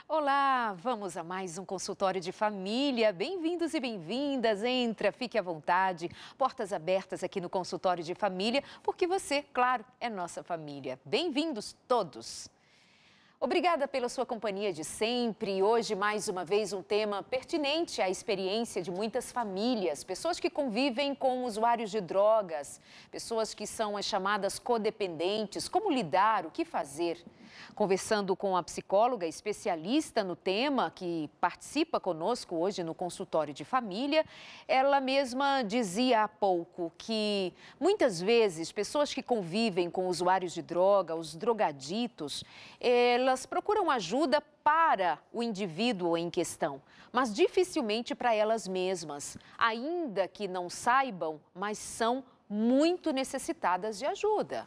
Olá, vamos a mais um consultório de família. Bem-vindos e bem-vindas. Entra, fique à vontade. Portas abertas aqui no consultório de família, porque você, claro, é nossa família. Bem-vindos todos. Obrigada pela sua companhia de sempre. Hoje, mais uma vez, um tema pertinente à experiência de muitas famílias. Pessoas que convivem com usuários de drogas, pessoas que são as chamadas codependentes. Como lidar, o que fazer? Conversando com a psicóloga especialista no tema, que participa conosco hoje no consultório de família, ela mesma dizia há pouco que muitas vezes pessoas que convivem com usuários de droga, os drogaditos, elas procuram ajuda para o indivíduo em questão, mas dificilmente para elas mesmas, ainda que não saibam, mas são muito necessitadas de ajuda.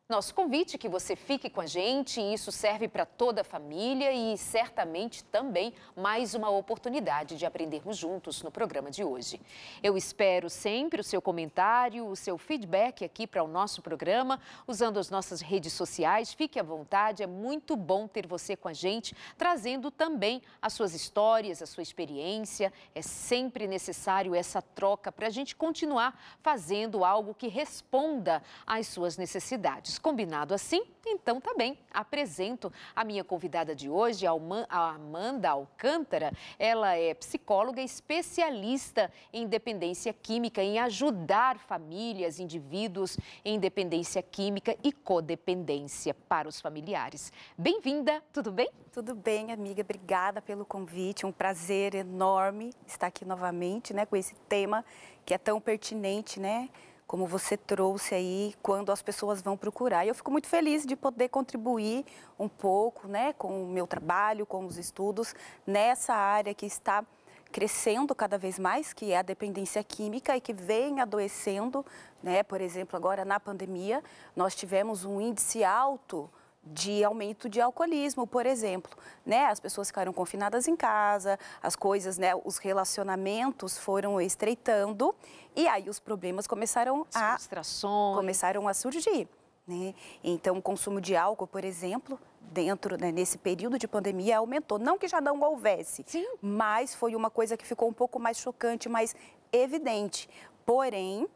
Nosso convite é que você fique com a gente, e isso serve para toda a família e certamente também mais uma oportunidade de aprendermos juntos no programa de hoje. Eu espero sempre o seu comentário, o seu feedback aqui para o nosso programa, usando as nossas redes sociais. Fique à vontade, é muito bom ter você com a gente, trazendo também as suas histórias, a sua experiência. É sempre necessário essa troca para a gente continuar fazendo algo que responda às suas necessidades. Combinado assim? Então tá bem. Apresento a minha convidada de hoje, a Amanda Alcântara. Ela é psicóloga especialista em dependência química, em ajudar famílias, indivíduos em dependência química e codependência para os familiares. Bem-vinda, tudo bem? Tudo bem, amiga. Obrigada pelo convite. Um prazer enorme estar aqui novamente, né, com esse tema que é tão pertinente, né? Como você trouxe aí, quando as pessoas vão procurar. E eu fico muito feliz de poder contribuir um pouco, né, com o meu trabalho, com os estudos, nessa área que está crescendo cada vez mais, que é a dependência química e que vem adoecendo, né? Por exemplo, agora na pandemia, nós tivemos um índice alto de aumento de alcoolismo, por exemplo, né? As pessoas ficaram confinadas em casa, as coisas, né? Os relacionamentos foram estreitando e aí os problemas começaram a surgir, né? Então, o consumo de álcool, por exemplo, dentro, né, nesse período de pandemia aumentou. Não que já não houvesse, Sim, mas foi uma coisa que ficou um pouco mais chocante, mais evidente. Porém,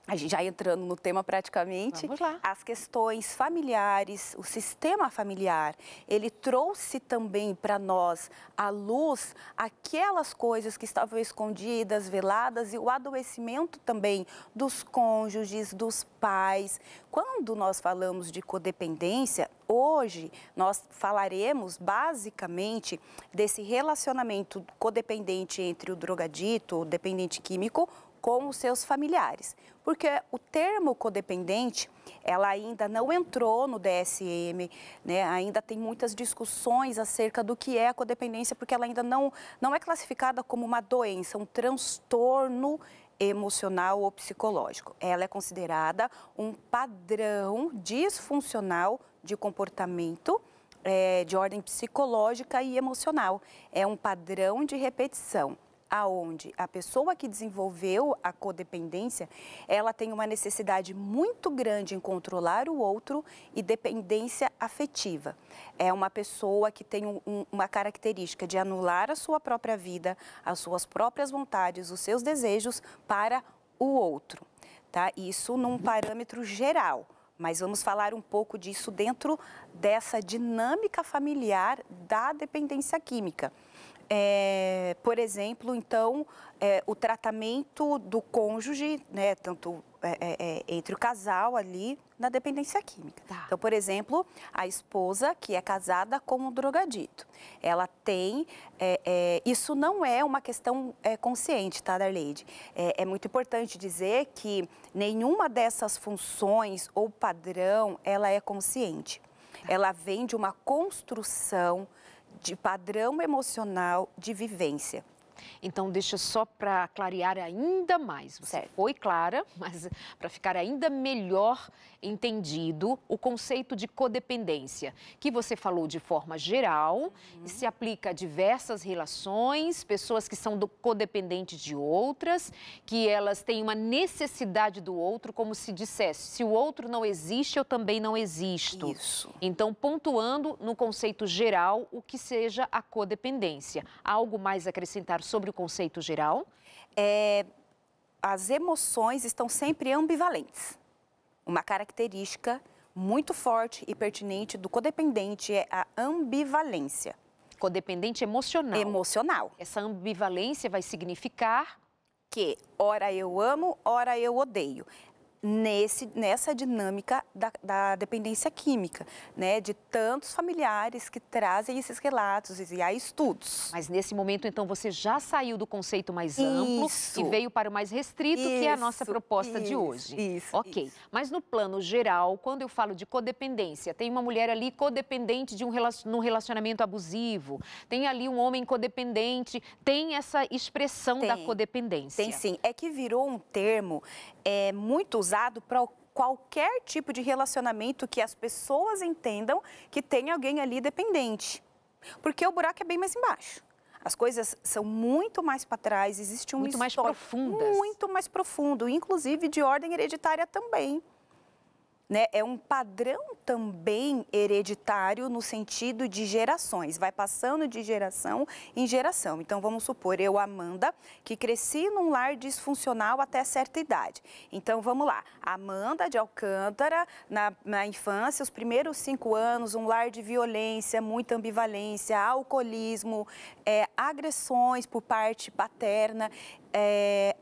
a gente já entrando no tema praticamente, vamos lá. as questões familiares, o sistema familiar, ele trouxe também para nós à luz aquelas coisas que estavam escondidas, veladas e o adoecimento também dos cônjuges, dos pais. Quando nós falamos de codependência, hoje nós falaremos basicamente desse relacionamento codependente entre o drogadito, o dependente químico, com os seus familiares. Porque o termo codependente, ela ainda não entrou no DSM, né? Ainda tem muitas discussões acerca do que é a codependência, porque ela ainda não é classificada como uma doença, um transtorno emocional ou psicológico. Ela é considerada um padrão disfuncional de comportamento de ordem psicológica e emocional. É um padrão de repetição, aonde a pessoa que desenvolveu a codependência, ela tem uma necessidade muito grande em controlar o outro e dependência afetiva. É uma pessoa que tem uma característica de anular a sua própria vida, as suas próprias vontades, os seus desejos para o outro, tá? Isso num parâmetro geral. Mas vamos falar um pouco disso dentro dessa dinâmica familiar da dependência química. Por exemplo, então, o tratamento do cônjuge, né, tanto entre o casal ali, na dependência química. Tá. Então, por exemplo, a esposa que é casada com um drogadito, ela tem, isso não é uma questão consciente, tá, Darleide? É muito importante dizer que nenhuma dessas funções ou padrão, ela é consciente. Ela vem de uma construção de padrão emocional de vivência. Então, deixa só para clarear ainda mais. Você foi clara, mas para ficar ainda melhor entendido, o conceito de codependência, que você falou de forma geral, e se aplica a diversas relações, pessoas que são codependentes de outras, que elas têm uma necessidade do outro, como se dissesse, se o outro não existe, eu também não existo. Isso. Então, pontuando no conceito geral, o que seja a codependência. Há algo mais a acrescentar sobre o conceito geral? As emoções estão sempre ambivalentes. Uma característica muito forte e pertinente do codependente é a ambivalência. Codependente emocional. Emocional. Essa ambivalência vai significar que ora eu amo, ora eu odeio. Nessa dinâmica da dependência química, né? De tantos familiares que trazem esses relatos e há estudos. Mas nesse momento, então, você já saiu do conceito mais amplo e veio para o mais restrito, que é a nossa proposta de hoje. Ok. Mas no plano geral, quando eu falo de codependência, tem uma mulher ali codependente de num relacionamento abusivo, tem ali um homem codependente, tem essa expressão da codependência. Tem sim. É que virou um termo muito usado para qualquer tipo de relacionamento que as pessoas entendam que tem alguém ali dependente. Porque o buraco é bem mais embaixo. As coisas são muito mais para trás, existe um muito mais profundas. Muito mais profundo, inclusive de ordem hereditária também. Né? É um padrão também hereditário no sentido de gerações, vai passando de geração em geração. Então, vamos supor, eu, Amanda, que cresci num lar disfuncional até certa idade. Então, vamos lá, Amanda de Alcântara, na infância, os primeiros 5 anos, um lar de violência, muita ambivalência, alcoolismo, agressões por parte paterna.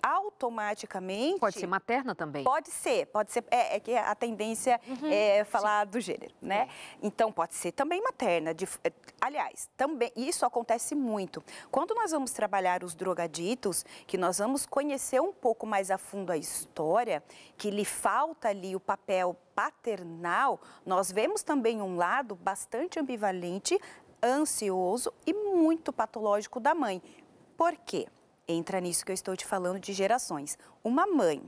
Automaticamente... Pode ser materna também? Pode ser. É que a tendência é falar do gênero, né? Então, pode ser também materna. Aliás, também isso acontece muito. Quando nós vamos trabalhar os drogaditos, que nós vamos conhecer um pouco mais a fundo a história, que lhe falta ali o papel paternal, nós vemos também um lado bastante ambivalente, ansioso e muito patológico da mãe. Por quê? Entra nisso que eu estou te falando de gerações. Uma mãe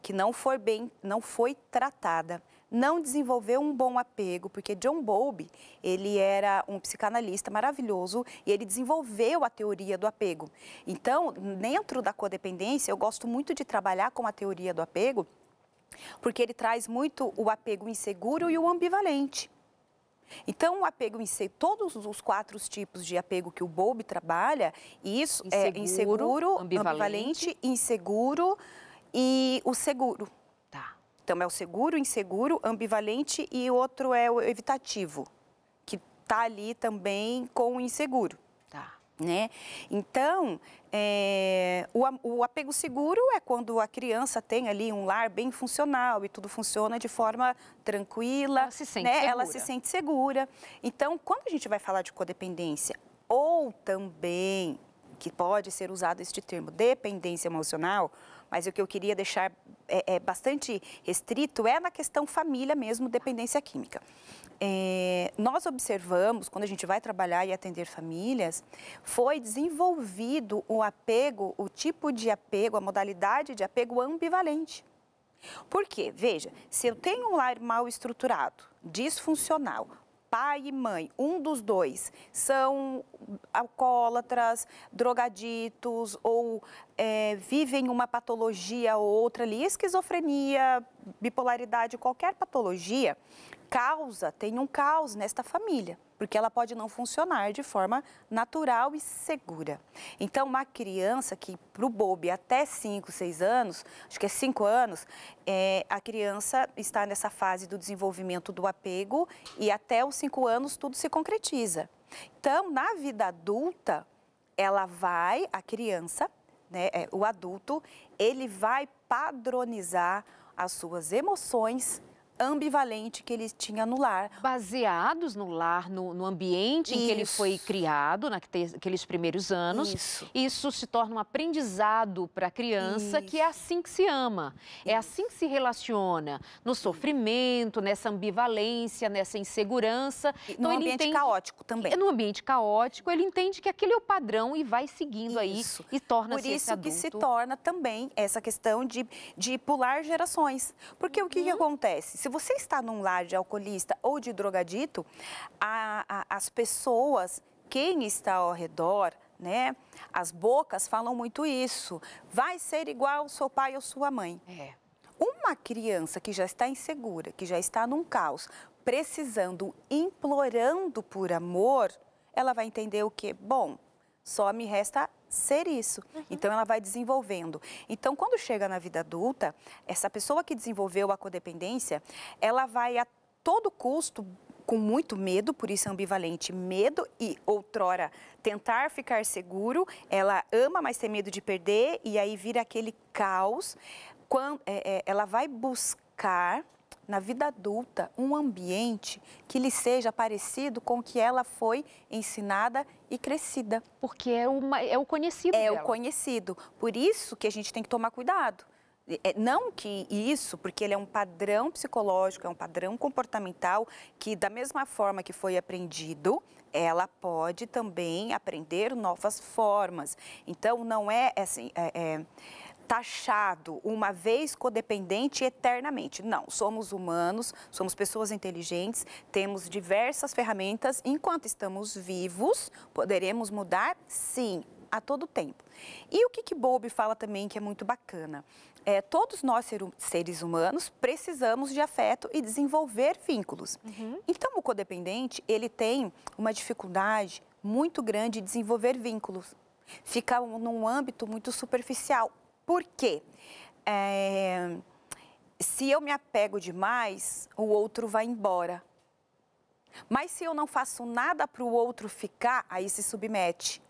que não foi tratada, não desenvolveu um bom apego, porque John Bowlby, ele era um psicanalista maravilhoso e ele desenvolveu a teoria do apego. Então, dentro da codependência, eu gosto muito de trabalhar com a teoria do apego, porque ele traz muito o apego inseguro e o ambivalente. Então, o apego todos os 4 tipos de apego que o Bowlby trabalha, isso é inseguro, ambivalente, inseguro e o seguro. Tá. Então, é o seguro, inseguro, ambivalente e outro é o evitativo, que está ali também com o inseguro. Tá. Né? Então, o apego seguro é quando a criança tem ali um lar bem funcional e tudo funciona de forma tranquila. Ela se sente né? segura. Ela se sente segura. Então, quando a gente vai falar de codependência, ou também, que pode ser usado este termo, dependência emocional, mas o que eu queria deixar bastante restrito é na questão família mesmo, dependência química. Nós observamos, quando a gente vai trabalhar e atender famílias, foi desenvolvido o apego, o tipo de apego, a modalidade de apego ambivalente. Por quê? Veja, se eu tenho um lar mal estruturado, disfuncional, pai e mãe, um dos dois, são alcoólatras, drogaditos ou vivem uma patologia ou outra ali, esquizofrenia, bipolaridade, qualquer patologia, tem um caos nesta família, porque ela pode não funcionar de forma natural e segura. Então, uma criança que, para o Bowlby, até 5, 6 anos, acho que é 5 anos, a criança está nessa fase do desenvolvimento do apego e até os 5 anos tudo se concretiza. Então, na vida adulta, a criança, né, o adulto, ele vai padronizar as suas emoções ambivalente que ele tinha no lar. Baseados no lar, no ambiente em que ele foi criado, naqueles primeiros anos. Isso se torna um aprendizado para a criança, que é assim que se ama, é assim que se relaciona, no sofrimento, nessa ambivalência, nessa insegurança. Então, no ambiente caótico também. No ambiente caótico, ele entende que aquele é o padrão e vai seguindo aí e torna-se esse adulto. Por isso que se torna também essa questão de pular gerações. Porque o que acontece? Se você está num lar de alcoolista ou de drogadito, as pessoas, quem está ao redor, né, as bocas falam muito isso. Vai ser igual ao seu pai ou sua mãe. Uma criança que já está insegura, que já está num caos, precisando, implorando por amor, ela vai entender o quê? Bom, só me resta ser isso. Então, ela vai desenvolvendo. Então, quando chega na vida adulta, essa pessoa que desenvolveu a codependência, ela vai a todo custo, com muito medo, por isso é ambivalente, medo e outrora tentar ficar seguro, ela ama, mas tem medo de perder, e aí vira aquele caos. Ela vai buscar, na vida adulta, um ambiente que lhe seja parecido com o que ela foi ensinada e crescida. Porque é o conhecido dela. É o conhecido. Por isso que a gente tem que tomar cuidado. Não que isso, porque ele é um padrão psicológico, é um padrão comportamental, que da mesma forma que foi aprendido, ela pode também aprender novas formas. Então, não é assim... taxado uma vez codependente eternamente. Não, somos humanos, somos pessoas inteligentes, temos diversas ferramentas. Enquanto estamos vivos, poderemos mudar, sim, a todo tempo. E o que Bowlby fala também que é muito bacana? Todos nós, seres humanos, precisamos de afeto e desenvolver vínculos. Então, o codependente, ele tem uma dificuldade muito grande de desenvolver vínculos. Fica num âmbito muito superficial. Por quê? Se eu me apego demais, o outro vai embora. Mas se eu não faço nada para o outro ficar, aí se submete.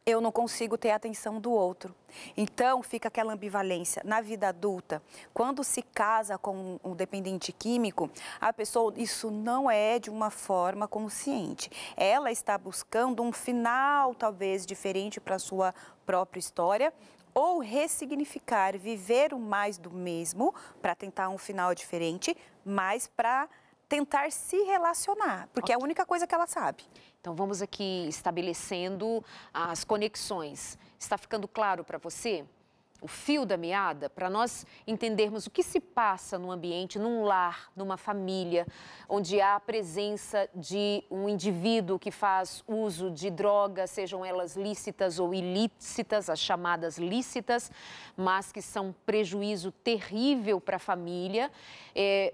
Eu não consigo ter a atenção do outro. Então, fica aquela ambivalência. Na vida adulta, quando se casa com um dependente químico, a pessoa, isso não é de uma forma consciente. Ela está buscando um final, talvez, diferente para a sua própria história, ou ressignificar, viver o mais do mesmo, para tentar um final diferente, mas para tentar se relacionar, porque é a única coisa que ela sabe. Então, vamos aqui estabelecendo as conexões. Está ficando claro para você o fio da meada, para nós entendermos o que se passa no ambiente, num lar, numa família, onde há a presença de um indivíduo que faz uso de drogas, sejam elas lícitas ou ilícitas, as chamadas lícitas, mas que são um prejuízo terrível para a família.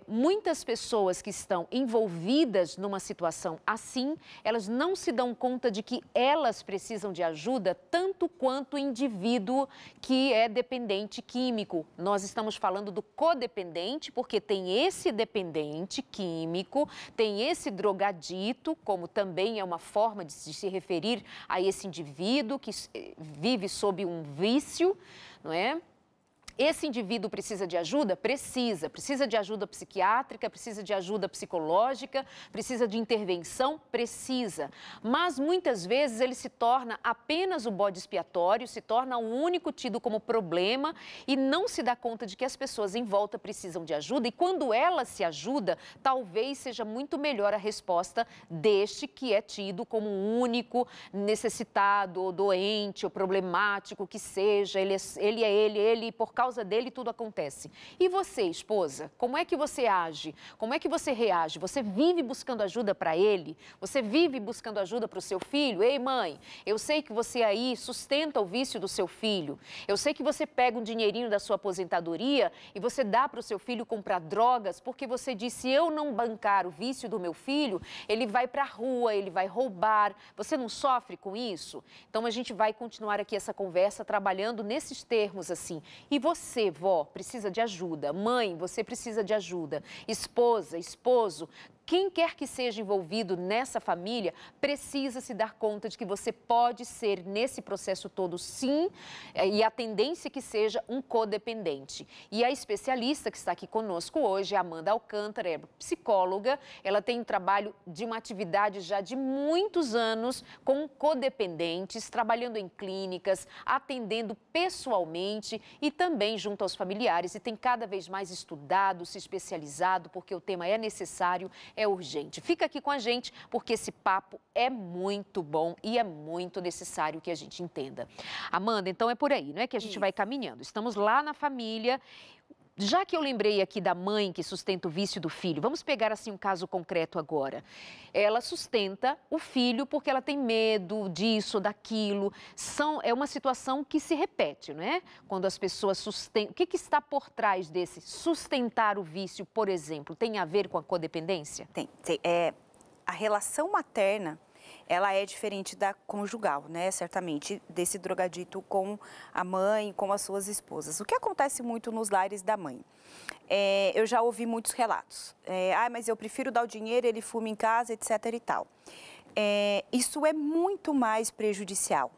Muitas pessoas que estão envolvidas numa situação assim, elas não se dão conta de que elas precisam de ajuda tanto quanto o indivíduo que é dependente químico. Nós estamos falando do codependente, porque tem esse dependente químico, tem esse drogadito, como também é uma forma de se referir a esse indivíduo que vive sob um vício, não é? Esse indivíduo precisa de ajuda? Precisa de ajuda psiquiátrica, precisa de ajuda psicológica, precisa de intervenção? Precisa. Mas muitas vezes ele se torna apenas o bode expiatório, se torna o único tido como problema e não se dá conta de que as pessoas em volta precisam de ajuda e quando ela se ajuda, talvez seja muito melhor a resposta deste que é tido como o único necessitado ou doente ou problemático que seja, ele por causa dele tudo acontece. E você, esposa, como é que você age? Como é que você reage? Você vive buscando ajuda para ele? Você vive buscando ajuda para o seu filho? Ei, mãe, eu sei que você aí sustenta o vício do seu filho. Eu sei que você pega um dinheirinho da sua aposentadoria e você dá para o seu filho comprar drogas porque você disse, se eu não bancar o vício do meu filho, ele vai para a rua, ele vai roubar. Você não sofre com isso? Então, a gente vai continuar aqui essa conversa trabalhando nesses termos assim. E você, vó, precisa de ajuda. Mãe, você precisa de ajuda. Esposa, esposo, quem quer que seja envolvido nessa família precisa se dar conta de que você pode ser, nesse processo todo, sim, e a tendência é que seja um codependente. E a especialista que está aqui conosco hoje é Amanda Alcântara, é psicóloga, ela tem um trabalho de uma atividade já de muitos anos com codependentes, trabalhando em clínicas, atendendo pessoalmente e também junto aos familiares, e tem cada vez mais estudado, se especializado, porque o tema é necessário, é urgente. Fica aqui com a gente, porque esse papo é muito bom e é muito necessário que a gente entenda. Amanda, então é por aí, não é que a gente vai caminhando. Estamos lá na família. Já que eu lembrei aqui da mãe que sustenta o vício do filho, vamos pegar assim um caso concreto agora. Ela sustenta o filho porque ela tem medo disso, daquilo. É uma situação que se repete, não é? Quando as pessoas sustentam. O que está por trás desse sustentar o vício, por exemplo? Tem a ver com a codependência? Tem. A relação materna, ela é diferente da conjugal, né? Certamente, desse drogadito com a mãe, com as suas esposas. O que acontece muito nos lares da mãe? Eu já ouvi muitos relatos. Mas eu prefiro dar o dinheiro, ele fuma em casa, etc. e tal. Isso é muito mais prejudicial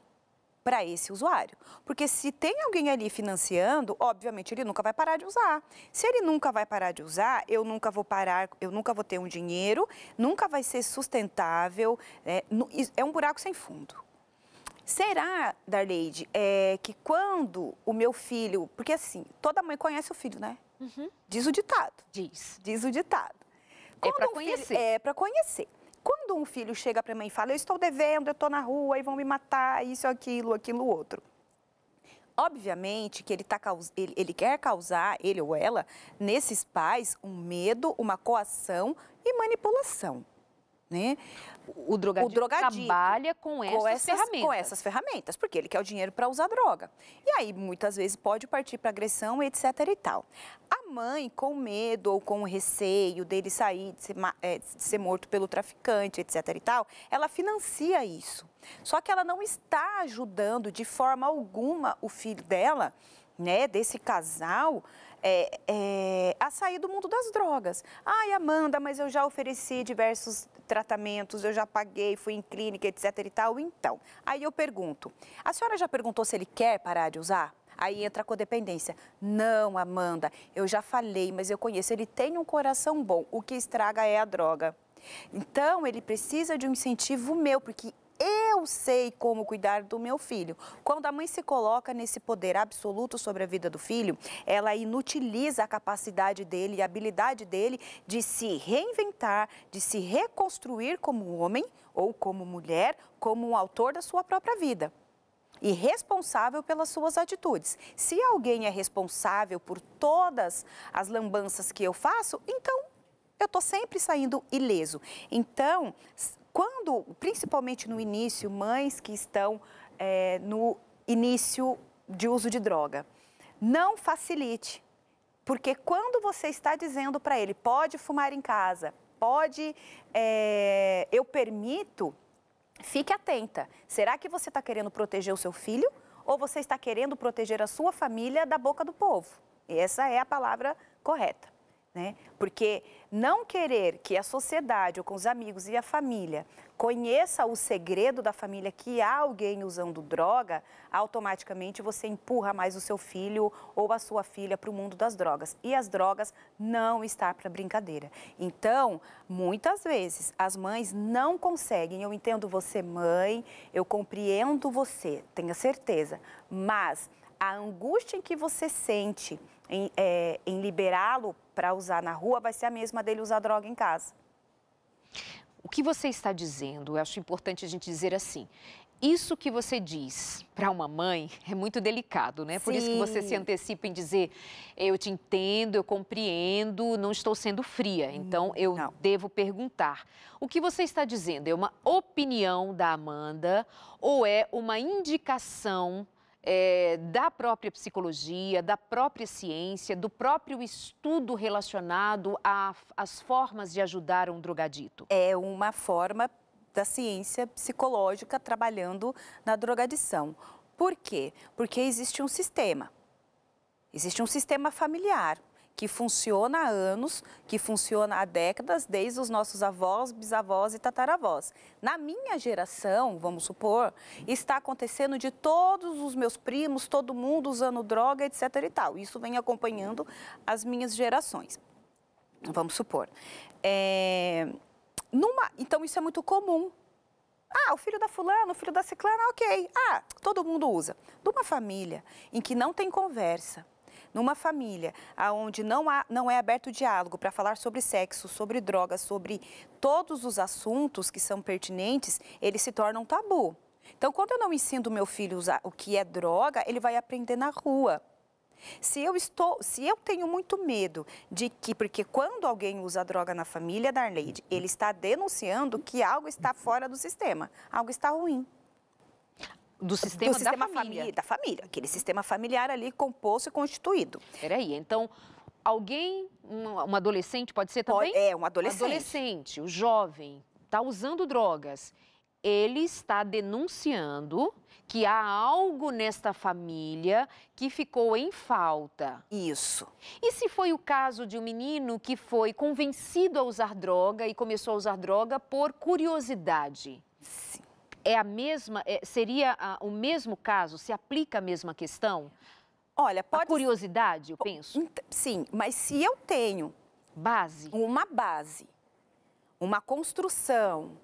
para esse usuário. Porque se tem alguém ali financiando, obviamente ele nunca vai parar de usar. Se ele nunca vai parar de usar, eu nunca vou parar, eu nunca vou ter um dinheiro, nunca vai ser sustentável, é um buraco sem fundo. Será, Darleide, que quando o meu filho... Porque assim, toda mãe conhece o filho, né? Uhum. Diz o ditado. Diz o ditado. É para conhecer. É para conhecer. Quando um filho chega para a mãe e fala, eu estou devendo, eu estou na rua e vão me matar, isso, aquilo, outro. Obviamente que ele quer causar, ele ou ela, nesses pais, um medo, uma coação e manipulação. Né? O drogadito trabalha com essas ferramentas. Com essas ferramentas, porque ele quer o dinheiro para usar droga. E aí, muitas vezes, pode partir para agressão, etc. e tal. A mãe, com medo ou com receio dele sair, de ser morto pelo traficante, etc. e tal, ela financia isso. Só que ela não está ajudando de forma alguma o filho dela, né, desse casal, a sair do mundo das drogas. Ai, Amanda, mas eu já ofereci diversos tratamentos, eu já paguei, fui em clínica, etc. e tal. Então, aí eu pergunto, a senhora já perguntou se ele quer parar de usar? Aí entra a codependência. Não, Amanda, eu já falei, mas eu conheço, ele tem um coração bom, o que estraga é a droga. Então, ele precisa de um incentivo meu, porque eu sei como cuidar do meu filho. Quando a mãe se coloca nesse poder absoluto sobre a vida do filho, ela inutiliza a capacidade dele e a habilidade dele de se reinventar, de se reconstruir como homem ou como mulher, como um autor da sua própria vida. E responsável pelas suas atitudes. Se alguém é responsável por todas as lambanças que eu faço, então eu estou sempre saindo ileso. Então, principalmente no início, mães que estão no início de uso de droga, não facilite. Porque quando você está dizendo para ele, pode fumar em casa, eu permito, fique atenta. Será que você está querendo proteger o seu filho ou você está querendo proteger a sua família da boca do povo? Essa é a palavra correta. Né? Porque não querer que a sociedade, ou com os amigos e a família, conheça o segredo da família que há alguém usando droga, automaticamente você empurra mais o seu filho ou a sua filha para o mundo das drogas. E as drogas não estão para brincadeira. Então, muitas vezes, as mães não conseguem. Eu entendo você, mãe, eu compreendo você, tenha certeza. Mas a angústia em que você sente em liberá-lo para usar na rua vai ser a mesma dele usar droga em casa. O que você está dizendo, eu acho importante a gente dizer assim, isso que você diz para uma mãe é muito delicado, né? Sim. Por isso que você se antecipa em dizer, eu te entendo, eu compreendo, não estou sendo fria, então eu devo perguntar. O que você está dizendo é uma opinião da Amanda ou é uma indicação da própria psicologia, da própria ciência, do próprio estudo relacionado às formas de ajudar um drogadito? É uma forma da ciência psicológica trabalhando na drogadição. Por quê? Porque existe um sistema familiar que funciona há anos, que funciona há décadas, desde os nossos avós, bisavós e tataravós. Na minha geração, vamos supor, está acontecendo de todos os meus primos, todo mundo usando droga, etc. e tal. Isso vem acompanhando as minhas gerações. Vamos supor. Então, isso é muito comum. Ah, o filho da fulana, o filho da ciclana, ok. Ah, todo mundo usa. Numa família em que não tem conversa, numa família onde não é aberto o diálogo para falar sobre sexo, sobre drogas, sobre todos os assuntos que são pertinentes, eles se tornam tabu. Então, quando eu não ensino o meu filho a usar o que é droga, ele vai aprender na rua. Se eu tenho muito medo de que, porque quando alguém usa droga na família, Darleide, ele está denunciando que algo está fora do sistema, algo está ruim. Do sistema da família. Da família, aquele sistema familiar ali composto e constituído. Peraí, então, alguém, um adolescente pode ser também? Um adolescente. Adolescente, o jovem, está usando drogas. Ele está denunciando que há algo nesta família que ficou em falta. Isso. E se foi o caso de um menino que foi convencido a usar droga e começou a usar droga por curiosidade? Sim. Seria o mesmo caso? Se aplica a mesma questão? Olha, A curiosidade, eu penso. Sim, mas se eu tenho uma base, uma construção,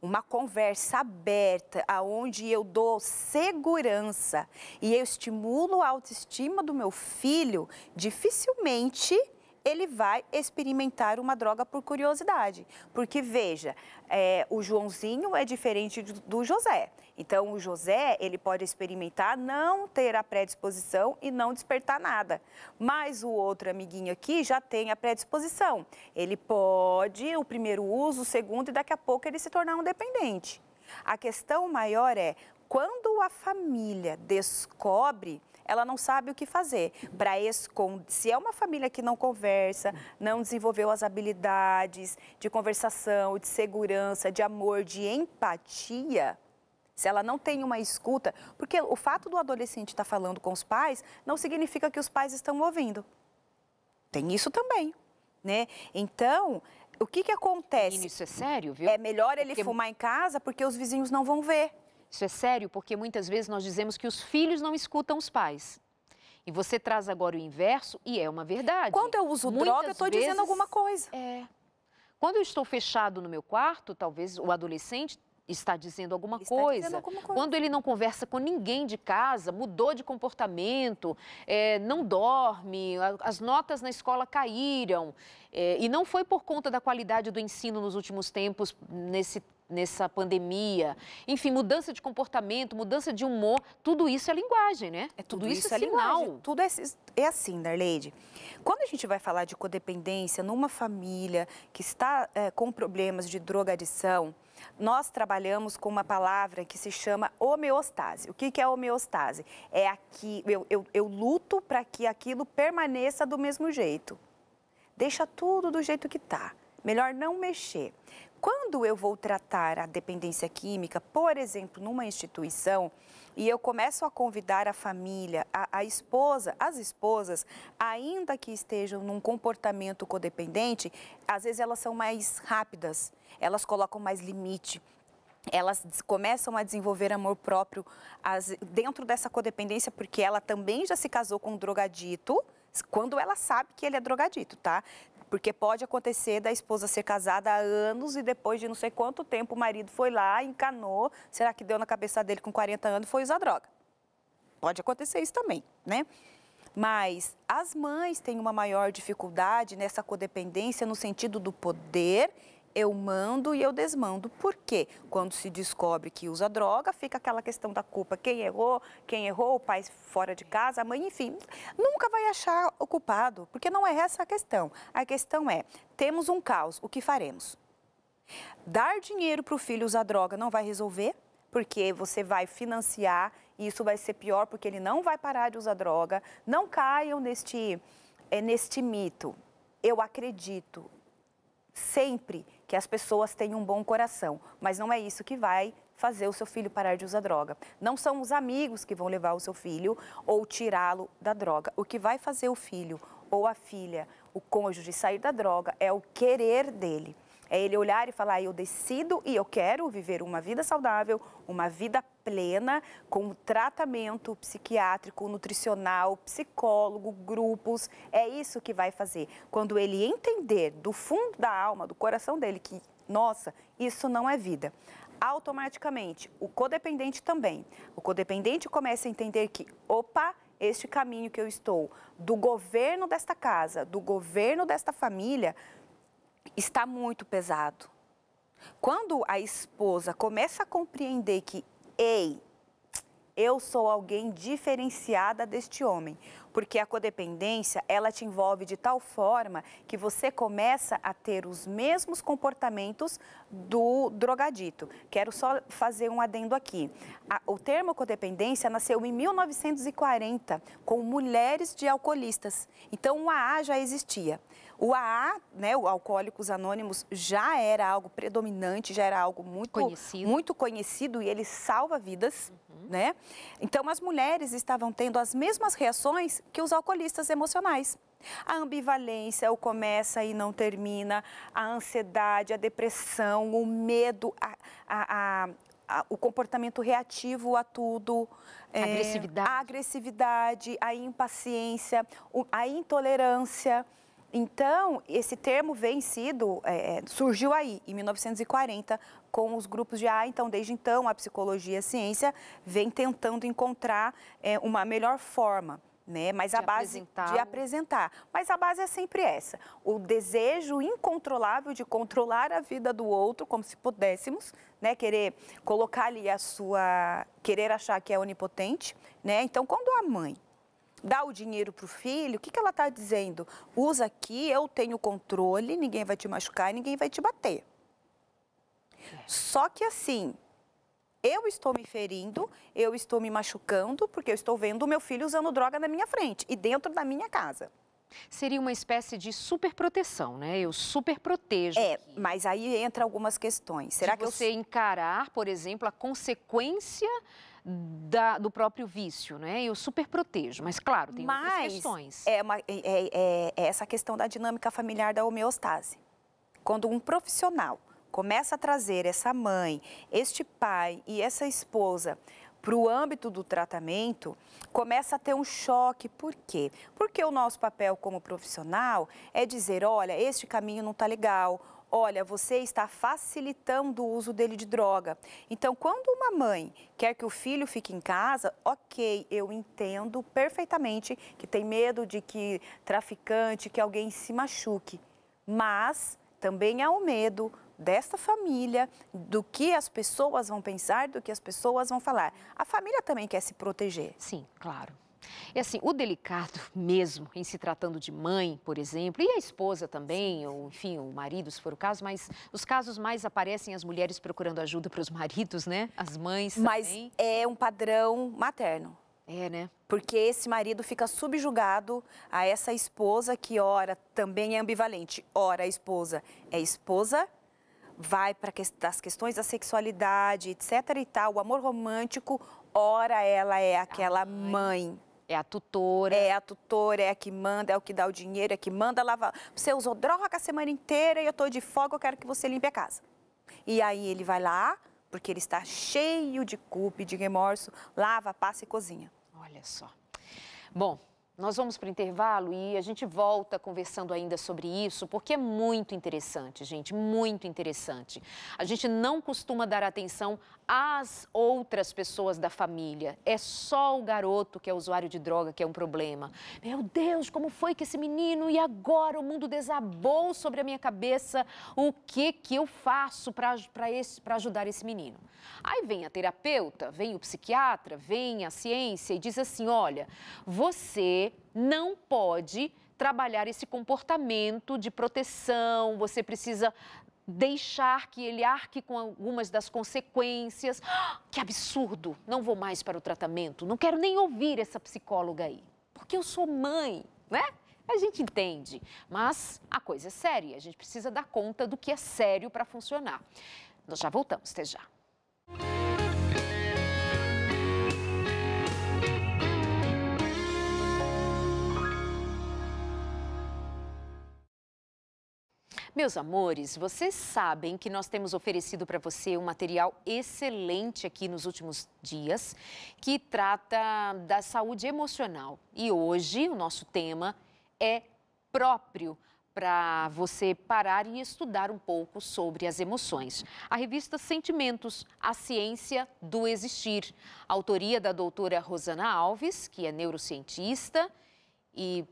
uma conversa aberta, aonde eu dou segurança e eu estimulo a autoestima do meu filho, dificilmente ele vai experimentar uma droga por curiosidade. Porque, veja, o Joãozinho é diferente do José. Então, o José, ele pode experimentar, não ter a predisposição e não despertar nada. Mas o outro amiguinho aqui já tem a predisposição. Ele pode, o primeiro uso, o segundo, e daqui a pouco ele se tornar um dependente. A questão maior é, quando a família descobre, ela não sabe o que fazer. Se é uma família que não conversa, não desenvolveu as habilidades de conversação, de segurança, de amor, de empatia, se ela não tem uma escuta, porque o fato do adolescente estar falando com os pais não significa que os pais estão ouvindo. Tem isso também, né? Então, o que acontece? E isso é sério, viu? É melhor ele fumar em casa porque os vizinhos não vão ver. Isso é sério porque muitas vezes nós dizemos que os filhos não escutam os pais. E você traz agora o inverso e é uma verdade. Quando eu uso droga, eu estou dizendo alguma coisa. Quando eu estou fechado no meu quarto, talvez o adolescente está dizendo alguma coisa. Quando ele não conversa com ninguém de casa, mudou de comportamento, não dorme, as notas na escola caíram. E não foi por conta da qualidade do ensino nos últimos tempos, nessa pandemia. Enfim, mudança de comportamento, mudança de humor, tudo isso é linguagem, né? Tudo isso é sinal. Linguagem. Tudo é assim, Darleide. Quando a gente vai falar de codependência numa família que está com problemas de drogadição, nós trabalhamos com uma palavra que se chama homeostase. O que é homeostase? É aqui, eu luto para que aquilo permaneça do mesmo jeito. Deixa tudo do jeito que está. Melhor não mexer. Quando eu vou tratar a dependência química, por exemplo, numa instituição, e eu começo a convidar a família, as esposas, ainda que estejam num comportamento codependente, às vezes elas são mais rápidas, elas colocam mais limite, elas começam a desenvolver amor próprio dentro dessa codependência, porque ela também já se casou com um drogadito, quando ela sabe que ele é drogadito, tá? Porque pode acontecer da esposa ser casada há anos e depois de não sei quanto tempo o marido foi lá, encanou, será que deu na cabeça dele com 40 anos e foi usar droga? Pode acontecer isso também, né? Mas as mães têm uma maior dificuldade nessa codependência no sentido do poder, eu mando e eu desmando. Por quê? Quando se descobre que usa droga, fica aquela questão da culpa. Quem errou, o pai fora de casa, a mãe, enfim. Nunca vai achar o culpado, porque não é essa a questão. A questão é, temos um caos, o que faremos? Dar dinheiro para o filho usar droga não vai resolver, porque você vai financiar e isso vai ser pior, porque ele não vai parar de usar droga. Não caiam neste mito. Eu acredito sempre que as pessoas têm um bom coração, mas não é isso que vai fazer o seu filho parar de usar droga. Não são os amigos que vão levar o seu filho ou tirá-lo da droga. O que vai fazer o filho ou a filha, o cônjuge sair da droga, é o querer dele. É ele olhar e falar, eu decido e eu quero viver uma vida saudável, uma vida plena, com tratamento psiquiátrico, nutricional, psicólogo, grupos. É isso que vai fazer. Quando ele entender do fundo da alma, do coração dele, que, nossa, isso não é vida. Automaticamente, o codependente também. O codependente começa a entender que, opa, este caminho que eu estou, do governo desta casa, do governo desta família, está muito pesado. Quando a esposa começa a compreender que, ei, eu sou alguém diferenciada deste homem, porque a codependência, ela te envolve de tal forma que você começa a ter os mesmos comportamentos do drogadito. Quero só fazer um adendo aqui. O termo codependência nasceu em 1940 com mulheres de alcoolistas. Então, o AA já existia. O AA, né, o Alcoólicos Anônimos, já era algo predominante, já era algo muito conhecido e ele salva vidas, né? Então, as mulheres estavam tendo as mesmas reações que os alcoolistas emocionais. A ambivalência, o começa e não termina, a ansiedade, a depressão, o medo, o comportamento reativo a tudo, a agressividade, a impaciência, a intolerância. Então, esse termo surgiu aí, em 1940, com os grupos de AA. Então, desde então, a psicologia e a ciência vem tentando encontrar uma melhor forma, né? Mas a base de apresentar. Mas a base é sempre essa, o desejo incontrolável de controlar a vida do outro, como se pudéssemos, né? Querer colocar ali querer achar que é onipotente, né? Então, quando a mãe dá o dinheiro para o filho, o que ela está dizendo? Usa aqui, eu tenho controle, ninguém vai te machucar, ninguém vai te bater. Só que assim, eu estou me ferindo, eu estou me machucando, porque eu estou vendo o meu filho usando droga na minha frente e dentro da minha casa. Seria uma espécie de superproteção, né? Eu superprotejo. Mas aí entra algumas questões. Será que você encarar, por exemplo, a consequência do próprio vício, né? Eu superprotejo, mas claro, tem outras questões. É essa questão da dinâmica familiar da homeostase. Quando um profissional começa a trazer essa mãe, este pai e essa esposa para o âmbito do tratamento, começa a ter um choque. Por quê? Porque o nosso papel como profissional é dizer, olha, este caminho não está legal, olha, você está facilitando o uso dele de droga. Então, quando uma mãe quer que o filho fique em casa, ok, eu entendo perfeitamente que tem medo de que traficante, que alguém se machuque. Mas também há o medo desta família, do que as pessoas vão pensar, do que as pessoas vão falar. A família também quer se proteger. Sim, claro. E assim, o delicado mesmo, em se tratando de mãe, por exemplo, e a esposa também, ou enfim, o marido, se for o caso, mas os casos mais aparecem as mulheres procurando ajuda para os maridos, né? As mães também. Mas é um padrão materno. É, né? Porque esse marido fica subjugado a essa esposa que, ora, também é ambivalente. Ora, a esposa é esposa, vai para as questões da sexualidade, etc. e tal, o amor romântico, ora, ela é aquela mãe. É a tutora. É a tutora, é a que manda, é o que dá o dinheiro, é que manda lavar. Você usou droga a semana inteira e eu estou de folga, eu quero que você limpe a casa. E aí ele vai lá, porque ele está cheio de culpa e de remorso, lava, passa e cozinha. Olha só. Bom, nós vamos para o intervalo e a gente volta conversando ainda sobre isso, porque é muito interessante, gente, muito interessante. A gente não costuma dar atenção às outras pessoas da família. É só o garoto que é usuário de droga que é um problema. Meu Deus, como foi que esse menino... E agora o mundo desabou sobre a minha cabeça. O que eu faço para ajudar esse menino? Aí vem a terapeuta, vem o psiquiatra, vem a ciência e diz assim, olha, você não pode trabalhar esse comportamento de proteção, você precisa deixar que ele arque com algumas das consequências. Que absurdo! Não vou mais para o tratamento, não quero nem ouvir essa psicóloga aí, porque eu sou mãe, né? A gente entende, mas a coisa é séria, a gente precisa dar conta do que é sério para funcionar. Nós já voltamos, até já. Meus amores, vocês sabem que nós temos oferecido para você um material excelente aqui nos últimos dias, que trata da saúde emocional. E hoje o nosso tema é próprio para você parar e estudar um pouco sobre as emoções. A revista Sentimentos, a ciência do existir. Autoria da doutora Rosana Alves, que é neurocientista e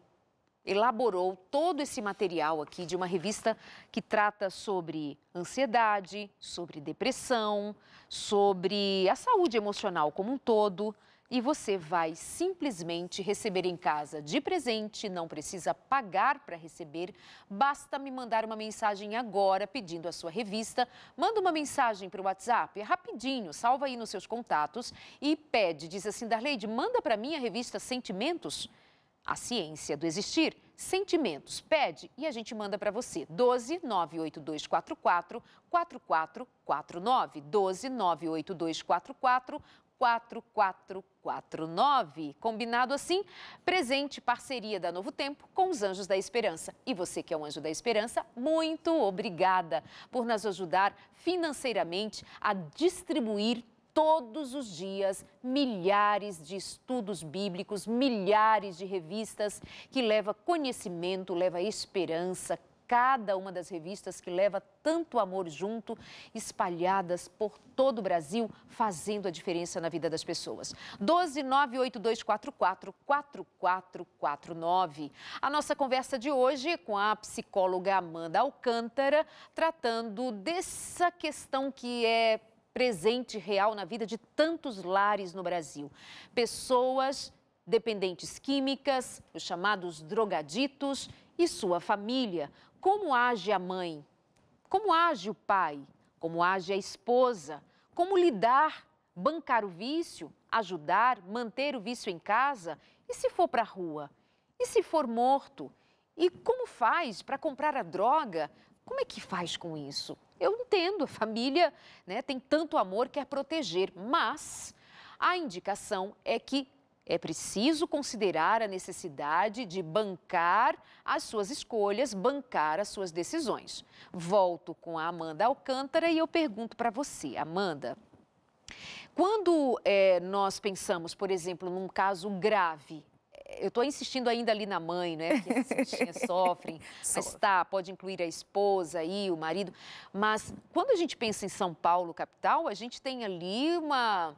elaborou todo esse material aqui de uma revista que trata sobre ansiedade, sobre depressão, sobre a saúde emocional como um todo. E você vai simplesmente receber em casa de presente, não precisa pagar para receber, basta me mandar uma mensagem agora pedindo a sua revista. Manda uma mensagem para o WhatsApp, é rapidinho, salva aí nos seus contatos e pede, diz assim, Darleide, manda para mim a revista Sentimentos, a ciência do existir. Sentimentos, pede e a gente manda para você. 12 98244 4449. 12 98244 4449. Combinado assim? Presente, parceria da Novo Tempo com os Anjos da Esperança. E você que é um Anjo da Esperança, muito obrigada por nos ajudar financeiramente a distribuir todos os dias milhares de estudos bíblicos, milhares de revistas que leva conhecimento, leva esperança, cada uma das revistas que leva tanto amor junto, espalhadas por todo o Brasil, fazendo a diferença na vida das pessoas. 12 98244 4449. A nossa conversa de hoje é com a psicóloga Amanda Alcântara, tratando dessa questão que é presente real na vida de tantos lares no Brasil. Pessoas dependentes químicas, os chamados drogaditos e sua família. Como age a mãe? Como age o pai? Como age a esposa? Como lidar, bancar o vício, ajudar, manter o vício em casa? E se for para a rua? E se for morto? E como faz para comprar a droga? Como é que faz com isso? Eu entendo, a família, né, tem tanto amor, quer proteger, mas a indicação é que é preciso considerar a necessidade de bancar as suas escolhas, bancar as suas decisões. Volto com a Amanda Alcântara e eu pergunto para você, Amanda, quando nós pensamos, por exemplo, num caso grave, eu estou insistindo ainda ali na mãe, né? Porque as bichinhas sofrem, mas tá, pode incluir a esposa aí, o marido. Mas quando a gente pensa em São Paulo, capital, a gente tem ali uma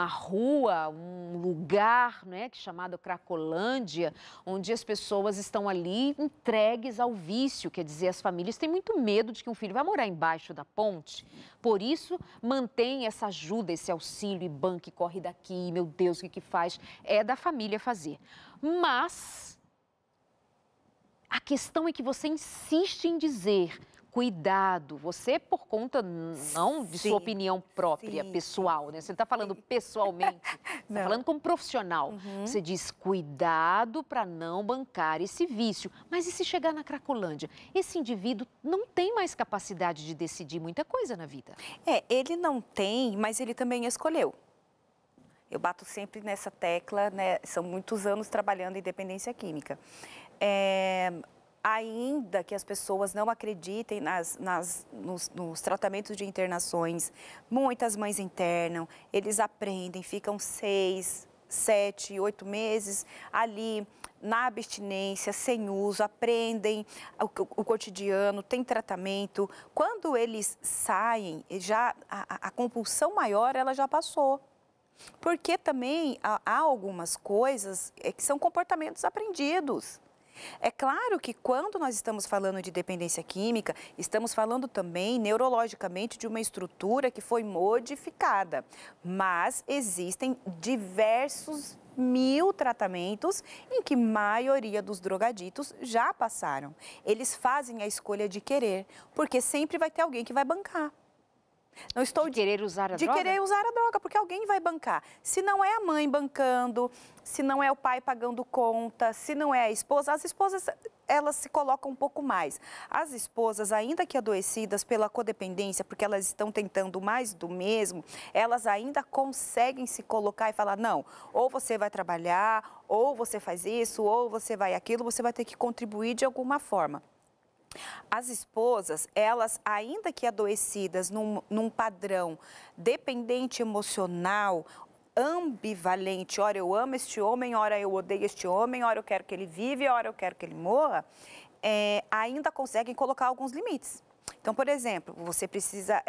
rua, um lugar, né, que é chamado Cracolândia, onde as pessoas estão ali entregues ao vício, quer dizer, as famílias têm muito medo de que um filho vai morar embaixo da ponte, por isso mantém essa ajuda, esse auxílio e banca e corre daqui, meu Deus, o que faz? É da família fazer. Mas a questão é que você insiste em dizer, cuidado, você por conta não de sua opinião própria, pessoal, né? Você não está falando pessoalmente, você está falando como profissional. Você diz, cuidado para não bancar esse vício. Mas e se chegar na Cracolândia? Esse indivíduo não tem mais capacidade de decidir muita coisa na vida. Ele não tem, mas ele também escolheu. Eu bato sempre nessa tecla, né? São muitos anos trabalhando em dependência química. Ainda que as pessoas não acreditem nos tratamentos de internações, muitas mães internam, eles aprendem, ficam 6, 7, 8 meses ali na abstinência, sem uso, aprendem o cotidiano, tem tratamento. Quando eles saem, já a compulsão maior ela já passou. Porque também há algumas coisas que são comportamentos aprendidos. É claro que quando nós estamos falando de dependência química, estamos falando também neurologicamente de uma estrutura que foi modificada, mas existem diversos mil tratamentos em que a maioria dos drogaditos já passaram. Eles fazem a escolha de querer, porque sempre vai ter alguém que vai bancar. Não estou de querer usar a droga? De querer usar a droga, porque alguém vai bancar. Se não é a mãe bancando, se não é o pai pagando conta, se não é a esposa, as esposas, elas se colocam um pouco mais. As esposas, ainda que adoecidas pela codependência, porque elas estão tentando mais do mesmo, elas ainda conseguem se colocar e falar, não, ou você vai trabalhar, ou você faz isso, ou você vai aquilo, você vai ter que contribuir de alguma forma. As esposas, elas, ainda que adoecidas num padrão dependente emocional, ambivalente, ora eu amo este homem, ora eu odeio este homem, ora eu quero que ele vive, ora eu quero que ele morra, ainda conseguem colocar alguns limites. Então, por exemplo, você precisa,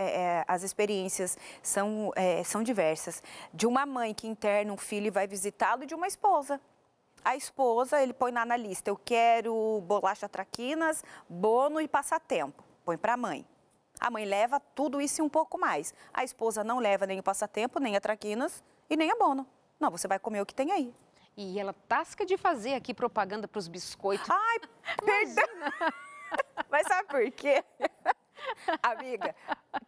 as experiências são diversas, de uma mãe que interna um filho e vai visitá-lo e de uma esposa. A esposa, ele põe na lista, eu quero bolacha traquinas, bono e passatempo, põe para a mãe. A mãe leva tudo isso e um pouco mais. A esposa não leva nem o passatempo, nem a traquinas e nem a bono. Não, você vai comer o que tem aí. E ela tasca de fazer aqui propaganda para os biscoitos. Ai, perdão! Mas sabe por quê? Amiga,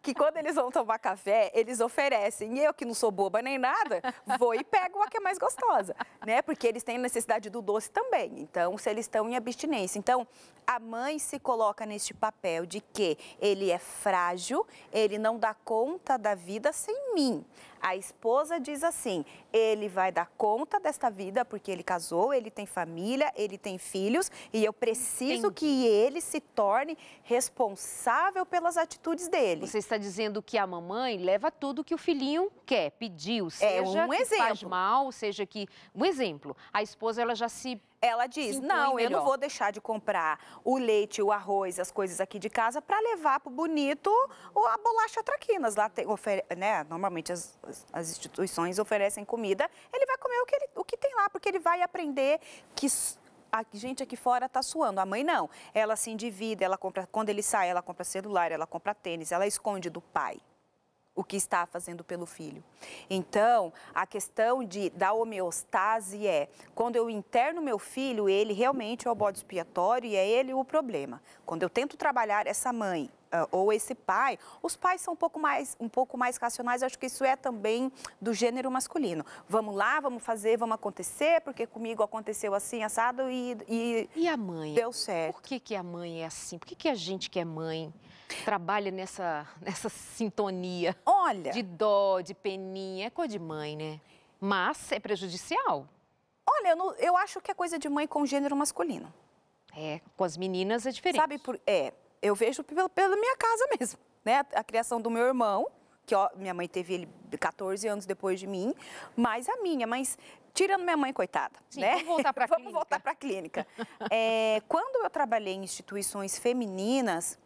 que quando eles vão tomar café, eles oferecem. E eu, que não sou boba nem nada, vou e pego a que é mais gostosa, né? Porque eles têm necessidade do doce também. Então, se eles estão em abstinência. Então, a mãe se coloca neste papel de que ele é frágil, ele não dá conta da vida sem mim. A esposa diz assim, ele vai dar conta desta vida porque ele casou, ele tem família, ele tem filhos e eu preciso que ele se torne responsável pelas atitudes dele. Você está dizendo que a mamãe leva tudo que o filhinho quer, pediu, seja um que exemplo. faz mal, seja que... Um exemplo, a esposa ela já se... Ela diz, não, eu não vou deixar de comprar o leite, o arroz, as coisas aqui de casa para levar para o bonito a bolacha traquinas. Lá tem, né, normalmente as instituições oferecem comida, ele vai comer o que tem lá, porque ele vai aprender que a gente aqui fora está suando. A mãe não, ela se endivida, ela compra, quando ele sai, ela compra celular, ela compra tênis, ela esconde do pai o que está fazendo pelo filho. Então, a questão da homeostase quando eu interno meu filho, ele realmente é o bode expiatório e é ele o problema. Quando eu tento trabalhar essa mãe ou esse pai, os pais são um pouco mais racionais, acho que isso é também do gênero masculino. Vamos lá, vamos fazer, vamos acontecer, porque comigo aconteceu assim, assado E a mãe? Deu certo. Por que a mãe é assim? Por que a gente que é mãe trabalha nessa sintonia? Olha, de dó, de peninha, é coisa de mãe, né? Mas é prejudicial. Olha, eu acho que é coisa de mãe com gênero masculino. Com as meninas é diferente. Sabe, eu vejo pela minha casa mesmo, né? A criação do meu irmão, que minha mãe teve ele 14 anos depois de mim, mas a minha, mas tirando minha mãe, coitada, Sim, né? Vamos voltar para a clínica. Vamos voltar para a clínica. Quando eu trabalhei em instituições femininas,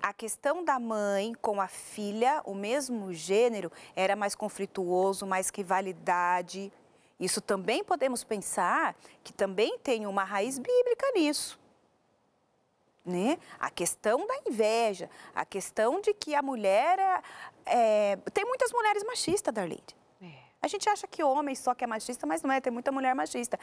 a questão da mãe com a filha, o mesmo gênero, era mais conflituoso, mais rivalidade. Isso também podemos pensar que também tem uma raiz bíblica nisso. Né? A questão da inveja, a questão de que a mulher tem muitas mulheres machistas, Darleide. A gente acha que homem só que é machista, mas não é, tem muita mulher machista.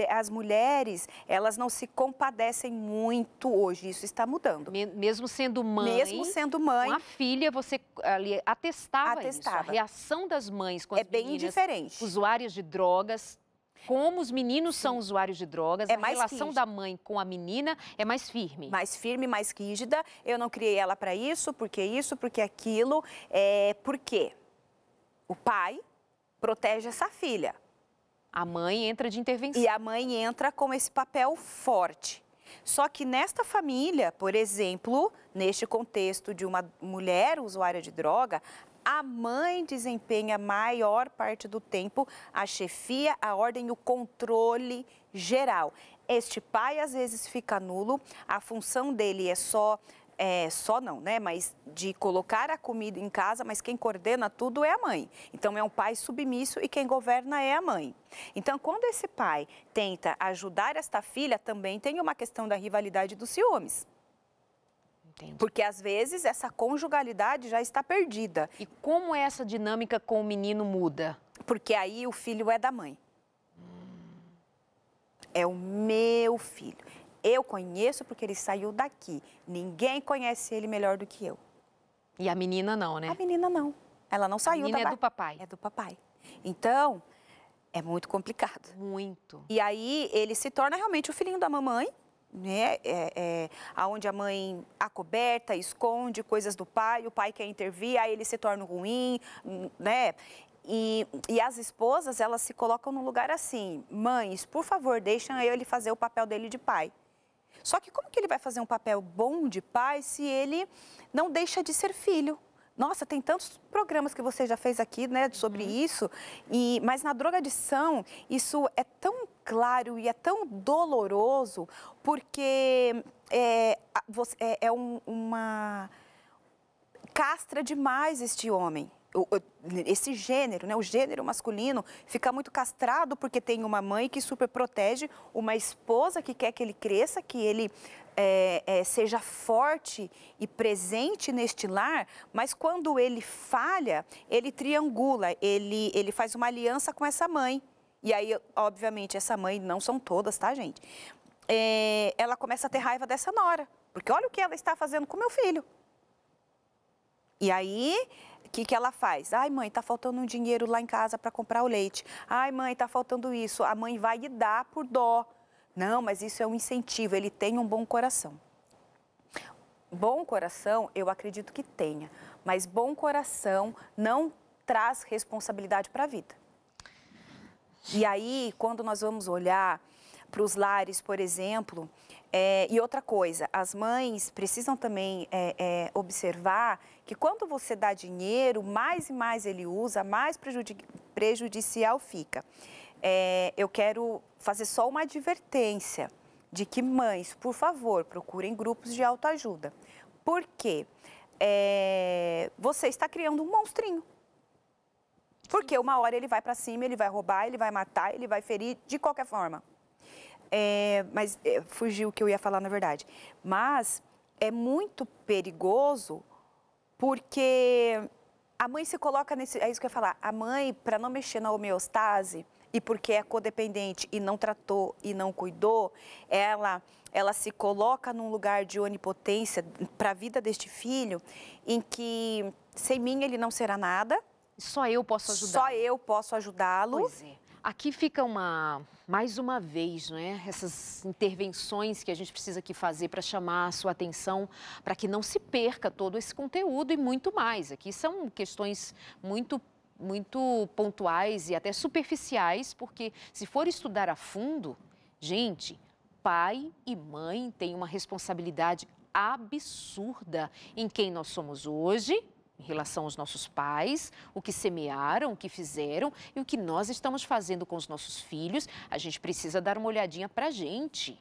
As mulheres, elas não se compadecem muito hoje, isso está mudando. Mesmo sendo mãe, uma filha, você ali atestava isso. A reação das mães com as meninas, bem diferente. Usuárias de drogas, como os meninos são usuários de drogas, a relação da mãe com a menina é mais firme. Mais firme, mais rígida. Eu não criei ela para isso, porque aquilo. Por quê? O pai protege essa filha. A mãe entra de intervenção. E a mãe entra com esse papel forte. Só que nesta família, por exemplo, neste contexto de uma mulher usuária de droga, a mãe desempenha a maior parte do tempo a chefia, a ordem e o controle geral. Este pai, às vezes, fica nulo, a função dele é só não, né? Mas de colocar a comida em casa, mas quem coordena tudo é a mãe. Então, é um pai submisso e quem governa é a mãe. Então, quando esse pai tenta ajudar esta filha, também tem uma questão da rivalidade dos ciúmes. Entendi. Porque, às vezes, essa conjugalidade já está perdida. E como essa dinâmica com o menino muda? Porque aí o filho é da mãe. É o meu filho. Eu conheço porque ele saiu daqui. Ninguém conhece ele melhor do que eu. E a menina não, né? A menina não. Ela não saiu da menina é do papai. É do papai. Então, é muito complicado. Muito. E aí, ele se torna realmente o filhinho da mamãe, né? Onde a mãe acoberta, esconde coisas do pai, o pai quer intervir, aí ele se torna ruim, né? E as esposas, elas se colocam num lugar assim, mães, por favor, deixem ele fazer o papel dele de pai. Só que como que ele vai fazer um papel bom de pai se ele não deixa de ser filho? Nossa, tem tantos programas que você já fez aqui, né, sobre isso, mas na drogadição isso é tão claro e é tão doloroso, porque uma castra demais este homem. Esse gênero, né, o gênero masculino, fica muito castrado porque tem uma mãe que super protege, uma esposa que quer que ele cresça, que ele seja forte e presente neste lar, mas quando ele falha, ele triangula, ele faz uma aliança com essa mãe. E aí, obviamente, essa mãe, não são todas, tá, gente? Ela começa a ter raiva dessa nora, porque olha o que ela está fazendo com meu filho. E aí, o que ela faz? Ai, mãe, tá faltando um dinheiro lá em casa para comprar o leite. Ai, mãe, tá faltando isso. A mãe vai e dá por dó. Não, mas isso é um incentivo, ele tem um bom coração. Bom coração, eu acredito que tenha, mas bom coração não traz responsabilidade para a vida. E aí, quando nós vamos olhar para os lares, por exemplo, e outra coisa, as mães precisam também observar que quando você dá dinheiro, mais e mais ele usa, mais prejudicial fica. Eu quero fazer só uma advertência de que mães, por favor, procurem grupos de autoajuda. Por quê? Você está criando um monstrinho. Porque uma hora ele vai para cima, ele vai roubar, ele vai matar, ele vai ferir de qualquer forma. Mas fugiu o que eu ia falar, na verdade. Mas é muito perigoso porque a mãe se coloca nesse... É isso que eu ia falar. A mãe, para não mexer na homeostase, e porque é codependente e não tratou e não cuidou, ela se coloca num lugar de onipotência para a vida deste filho, em que sem mim ele não será nada. Só eu posso ajudá-lo. Só eu posso ajudá-lo. Pois é. Aqui fica mais uma vez, não é? Essas intervenções que a gente precisa aqui fazer para chamar a sua atenção, para que não se perca todo esse conteúdo e muito mais. Aqui são questões muito pontuais e até superficiais, porque se for estudar a fundo, gente, pai e mãe têm uma responsabilidade absurda em quem nós somos hoje, em relação aos nossos pais, o que semearam, o que fizeram e o que nós estamos fazendo com os nossos filhos. A gente precisa dar uma olhadinha pra gente.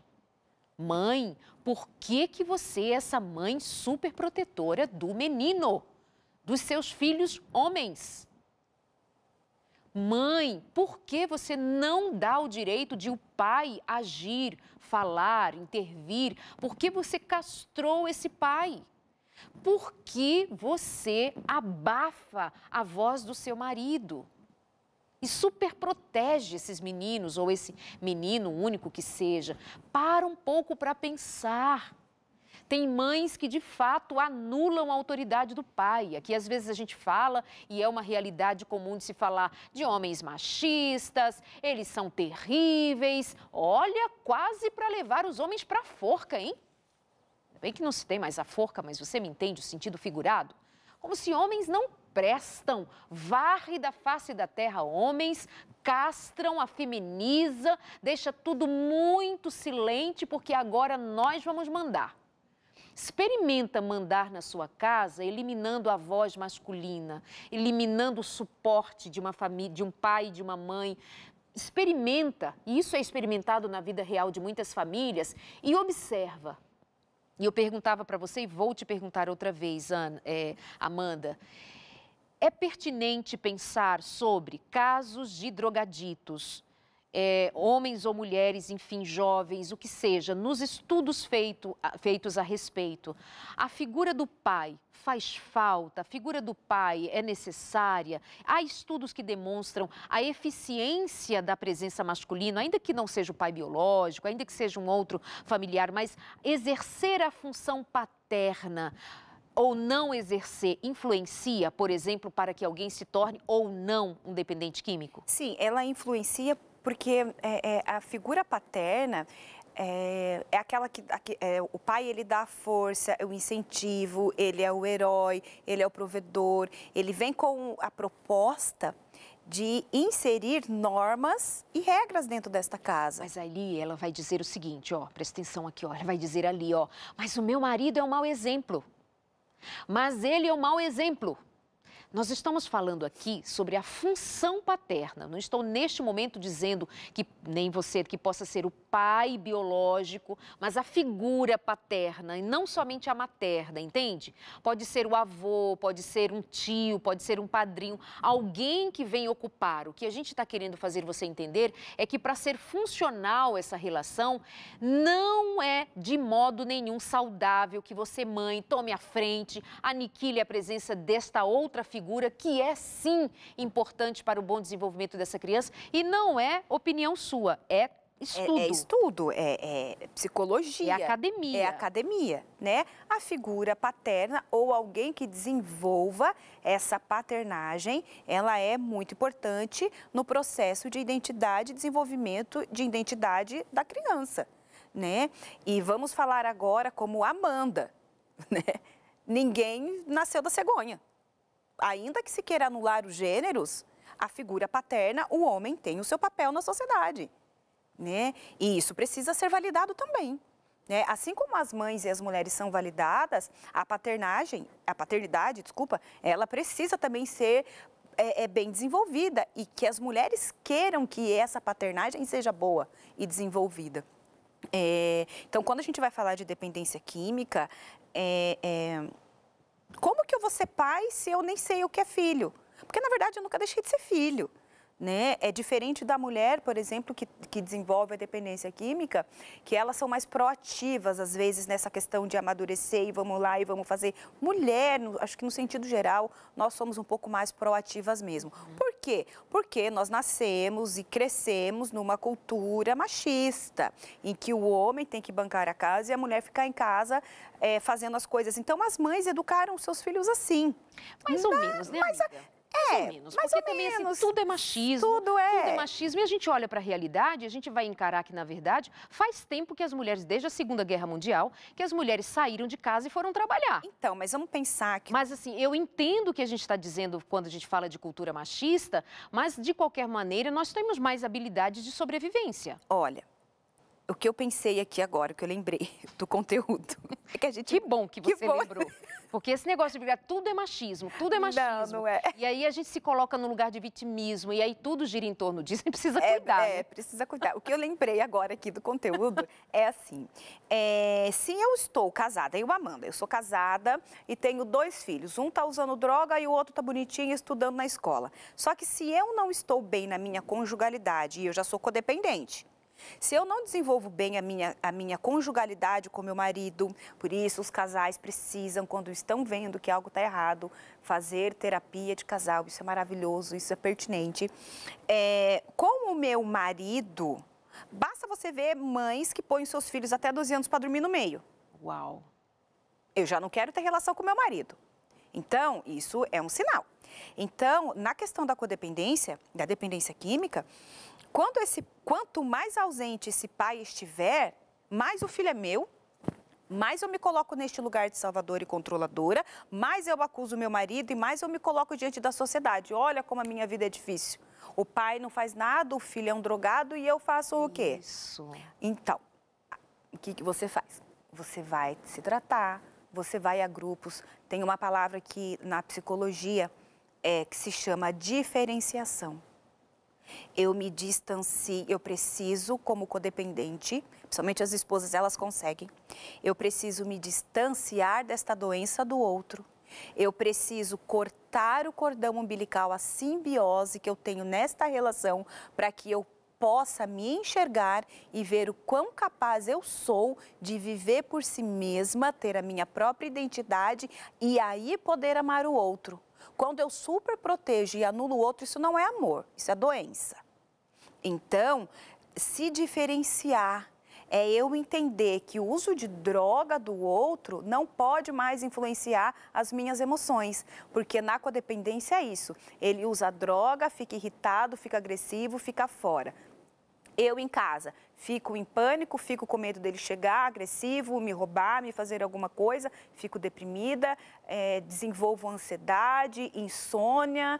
Mãe, por que você é essa mãe super protetora do menino, dos seus filhos homens? Mãe, por que você não dá o direito de o pai agir, falar, intervir? Por que você castrou esse pai? Por que você abafa a voz do seu marido? E super protege esses meninos, ou esse menino único que seja. Para um pouco para pensar. Tem mães que, de fato, anulam a autoridade do pai. Aqui, às vezes, a gente fala, e é uma realidade comum de se falar, de homens machistas, eles são terríveis. Olha, quase para levar os homens para a forca, hein? Ainda bem que não se tem mais a forca, mas você me entende o sentido figurado? Como se homens não prestam, varre da face da terra homens, castram, afeminiza, deixa tudo muito silente, porque agora nós vamos mandar. Experimenta mandar na sua casa, eliminando a voz masculina, eliminando o suporte de uma família, de um pai, de uma mãe. Experimenta, e isso é experimentado na vida real de muitas famílias, e observa. E eu perguntava para você, e vou te perguntar outra vez, Amanda, é pertinente pensar sobre casos de drogaditos, homens ou mulheres, enfim, jovens, o que seja, nos estudos feitos a respeito, a figura do pai faz falta, a figura do pai é necessária? Há estudos que demonstram a eficiência da presença masculina, ainda que não seja o pai biológico, ainda que seja um outro familiar, mas exercer a função paterna ou não exercer influencia, por exemplo, para que alguém se torne ou não um dependente químico? Sim, ela influencia porque a figura paterna é aquela que o pai ele dá a força, o incentivo, ele é o herói, ele é o provedor, ele vem com a proposta de inserir normas e regras dentro desta casa. Mas ali ela vai dizer o seguinte, ó, presta atenção aqui, ó, ela vai dizer ali, ó, mas o meu marido é um mau exemplo. Mas ele é um mau exemplo. Nós estamos falando aqui sobre a função paterna. Não estou neste momento dizendo que nem você que possa ser o pai biológico, mas a figura paterna e não somente a materna, entende? Pode ser o avô, pode ser um tio, pode ser um padrinho, alguém que vem ocupar. O que a gente está querendo fazer você entender é que para ser funcional essa relação, não é de modo nenhum saudável que você, mãe, tome a frente, aniquile a presença desta outra figura que é sim importante para o bom desenvolvimento dessa criança e não é opinião sua, é estudo. É estudo, é psicologia. É academia. É academia, né? A figura paterna ou alguém que desenvolva essa paternagem, ela é muito importante no processo de identidade, desenvolvimento de identidade da criança, né? E vamos falar agora como Amanda, né? Ninguém nasceu da cegonha. Ainda que se queira anular os gêneros, a figura paterna, o homem tem o seu papel na sociedade, né? E isso precisa ser validado também, né? Assim como as mães e as mulheres são validadas, a paternidade, ela precisa também ser bem desenvolvida e que as mulheres queiram que essa paternagem seja boa e desenvolvida. Então, quando a gente vai falar de dependência química, como que eu vou ser pai se eu nem sei o que é filho? Porque, na verdade, eu nunca deixei de ser filho, né? É diferente da mulher, por exemplo, que desenvolve a dependência química, que elas são mais proativas, às vezes, nessa questão de amadurecer e vamos lá e vamos fazer. Mulher, acho que no sentido geral, nós somos um pouco mais proativas mesmo. Por quê? Porque nós nascemos e crescemos numa cultura machista, em que o homem tem que bancar a casa e a mulher ficar em casa fazendo as coisas. Então, as mães educaram seus filhos assim. Mais ou menos, né, amiga? Mais ou menos, porque também assim, tudo é machismo, tudo é machismo e a gente olha para a realidade, a gente vai encarar que, na verdade, faz tempo que as mulheres, desde a Segunda Guerra Mundial, que as mulheres saíram de casa e foram trabalhar. Então, mas vamos pensar que... Mas assim, eu entendo o que a gente está dizendo quando a gente fala de cultura machista, mas de qualquer maneira nós temos mais habilidades de sobrevivência. Olha, o que eu pensei aqui agora, o que eu lembrei do conteúdo. É que a gente... Que bom que você lembrou. Porque esse negócio de brigar, tudo é machismo, tudo é machismo. Não é. E aí a gente se coloca no lugar de vitimismo, e aí tudo gira em torno disso, e precisa cuidar. Né? Precisa cuidar. O que eu lembrei agora aqui do conteúdo é assim, se eu estou casada, eu, Amanda, eu sou casada e tenho 2 filhos, um está usando droga e o outro está bonitinho estudando na escola. Só que se eu não estou bem na minha conjugalidade e eu já sou codependente, se eu não desenvolvo bem a minha conjugalidade com meu marido, por isso os casais precisam, quando estão vendo que algo está errado, fazer terapia de casal. Isso é maravilhoso, isso é pertinente. Com o meu marido, basta você ver mães que põem seus filhos até 12 anos para dormir no meio. Uau! Eu já não quero ter relação com meu marido. Então, isso é um sinal. Então, na questão da codependência, da dependência química, quanto mais ausente esse pai estiver, mais o filho é meu, mais eu me coloco neste lugar de salvadora e controladora, mais eu acuso meu marido e mais eu me coloco diante da sociedade. Olha como a minha vida é difícil. O pai não faz nada, o filho é um drogado e eu faço o quê? Isso. Então, o que você faz? Você vai se tratar, você vai a grupos. Tem uma palavra que na psicologia que se chama diferenciação. Eu me distancio, eu preciso, como codependente, principalmente as esposas, elas conseguem, eu preciso me distanciar desta doença do outro. Eu preciso cortar o cordão umbilical, a simbiose que eu tenho nesta relação, para que eu possa me enxergar e ver o quão capaz eu sou de viver por si mesma, ter a minha própria identidade e aí poder amar o outro. Quando eu super protejo e anulo o outro, isso não é amor, isso é doença. Então, se diferenciar é eu entender que o uso de droga do outro não pode mais influenciar as minhas emoções, porque na codependência é isso. Ele usa a droga, fica irritado, fica agressivo, fica fora. Eu em casa fico em pânico, fico com medo dele chegar agressivo, me roubar, me fazer alguma coisa, fico deprimida, desenvolvo ansiedade, insônia,